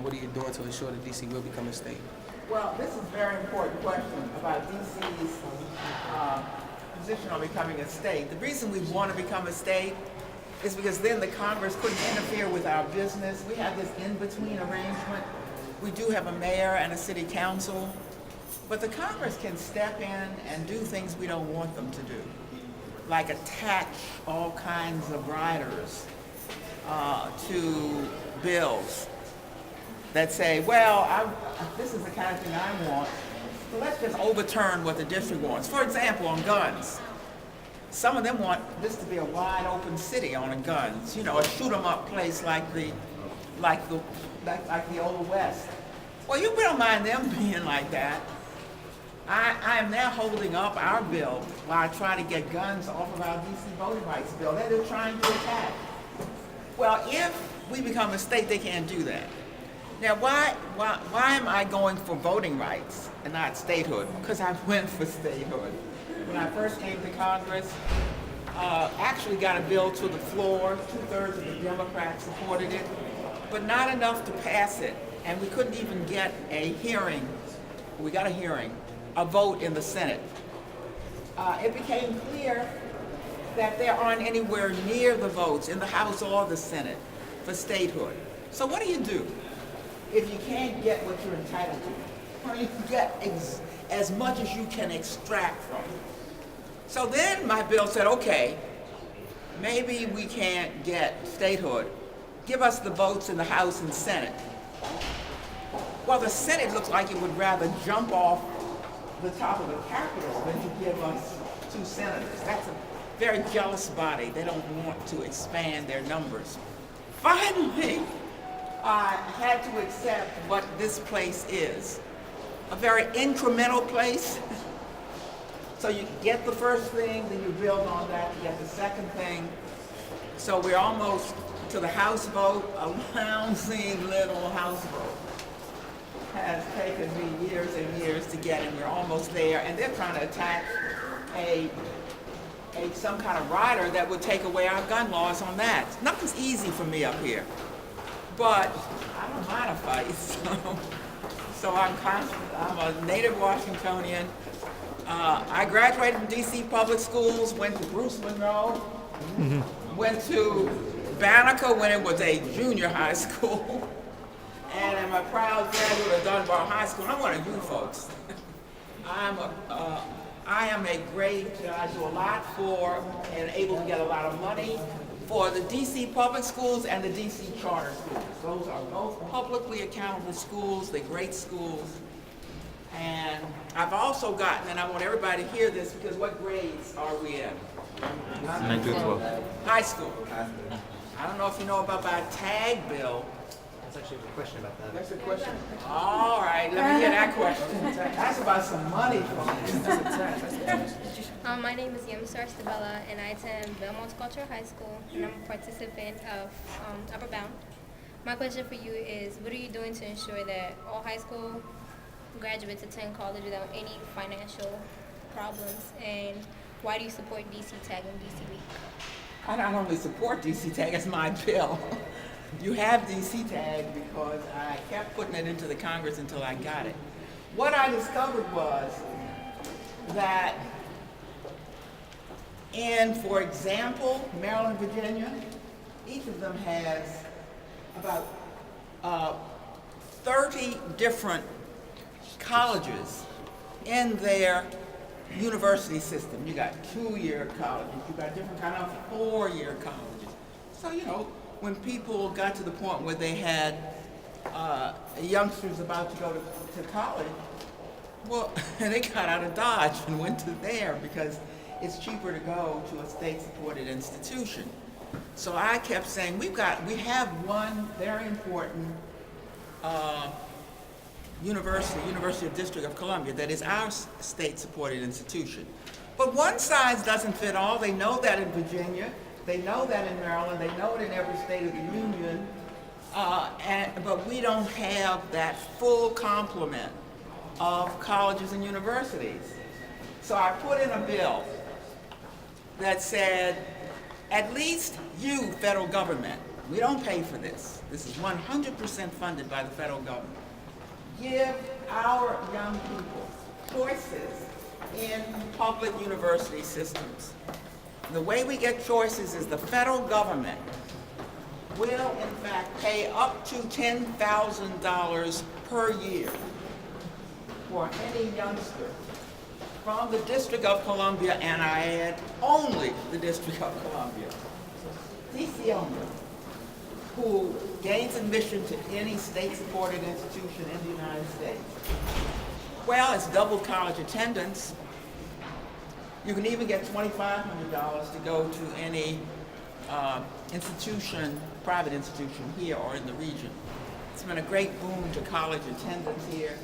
what are you doing to ensure that DC will become a state? Well, this is a very important question about DC's position on becoming a state. The reason we want to become a state is because then the Congress couldn't interfere with our business. We have this in-between arrangement. We do have a mayor and a city council, but the Congress can step in and do things we don't want them to do, like attach all kinds of riders to bills that say, well, this is the kind of thing I want, so let's just overturn what the district wants. For example, on guns. Some of them want this to be a wide open city on guns, you know, a shoot 'em up place like the old West. Well, we don't mind them being like that. I am now holding up our bill while I try to get guns off of our DC voting rights bill that they're trying to attack. Well, if we become a state, they can't do that. Now, why am I going for voting rights and not statehood? Because I went for statehood. When I first came to Congress, actually got a bill to the floor. 2/3 of the Democrats supported it, but not enough to pass it. And we couldn't even get a hearing. We got a hearing, a vote in the Senate. It became clear that there aren't anywhere near the votes in the House or the Senate for statehood. So what do you do if you can't get what you're entitled to? Or you can get as much as you can extract from it. So then my bill said, okay, maybe we can't get statehood. Give us the votes in the House and Senate. Well, the Senate looks like it would rather jump off the top of the Capitol than to give us 2 senators. That's a very jealous body. They don't want to expand their numbers. Finally, I had to accept what this place is. A very incremental place. So you get the first thing, then you build on that, you get the second thing. So we're almost to the House vote, a lousy little House vote. Has taken me years and years to get, and we're almost there. And they're trying to attach some kind of rider that would take away our gun laws on that. Nothing's easy for me up here, but I don't mind a fight. So I'm a native Washingtonian. I graduated from DC public schools, went to Bruce Monroe, went to Banneker when it was a junior high school, and I'm a proud graduate of Dunbar High School. I'm one of you folks. I am a great, I do a lot for and able to get a lot of money for the DC public schools and the DC charter schools. Those are both publicly accountable schools, they're great schools. And I've also gotten, and I want everybody to hear this, because what grades are we in? 9 through 12. High school. I don't know if you know about my tag bill. That's actually a question about that. That's a question. All right, let me hear that question. That's about some money from My name is Yemsar Stabella, and I attend Belmont Cultural High School, and I'm a participant of Upward Bound. My question for you is, what are you doing to ensure that all high school graduates attend college without any financial problems, and why do you support DC Tag and DC Week? I not only support DC Tag, it's my bill. You have DC Tag because I kept putting it into the Congress until I got it. What I discovered was that in, for example, Maryland, Virginia, each of them has about 30 different colleges in their university system. You got 2-year colleges, you got different kind of 4-year colleges. So, you know, when people got to the point where they had youngsters about to go to college, well, they got out of Dodge and went to there because it's cheaper to go to a state-supported institution. So I kept saying, we have one very important University of District of Columbia, that is our state-supported institution. But one size doesn't fit all. They know that in Virginia, they know that in Maryland, they know it in every state of the union, but we don't have that full complement of colleges and universities. So I put in a bill that said, at least you, federal government, We don't pay for this. This is 100% funded by the federal government. Give our young people choices in public university systems. The way we get choices is the federal government will, in fact, pay up to $10,000 per year for any youngster from the District of Columbia, and I add only the District of Columbia, DC only, who gains admission to any state-supported institution in the United States. Well, it's double college attendance. You can even get $2,500 to go to any institution, private institution here or in the region. It's been a great boon to college attendance here.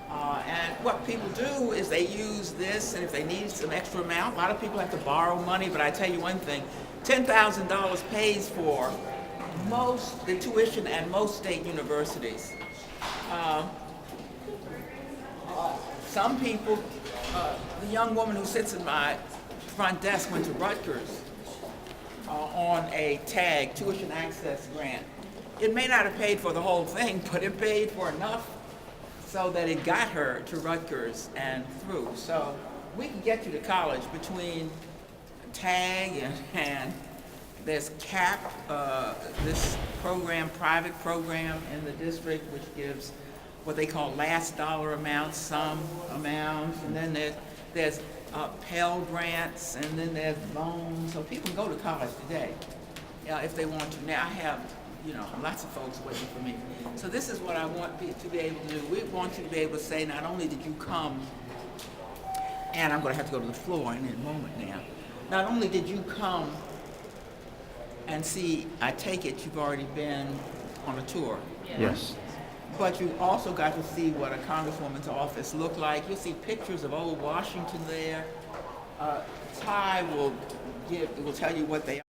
And what people do is they use this, and if they need some extra amount, a lot of people have to borrow money, but I tell you one thing, $10,000 pays for the tuition at most state universities. Some people, the young woman who sits in my front desk went to Rutgers on a TAG, tuition access grant. It may not have paid for the whole thing, but it paid for enough so that it got her to Rutgers and through. So we can get you to college between TAG and there's CAP, this program, private program in the district, which gives what they call last dollar amounts, some amounts, and then there's Pell grants, and then there's loans. So people can go to college today if they want to. Now I have, lots of folks waiting for me. So this is what I want to be able to do. We want you to be able to say, not only did you come, and I'm going to have to go to the floor in a moment now, not only did you come and see, I take it you've already been on a tour. Yes. But you also got to see what a congresswoman's office looked like. You'll see pictures of old Washington there. Ty will tell you what they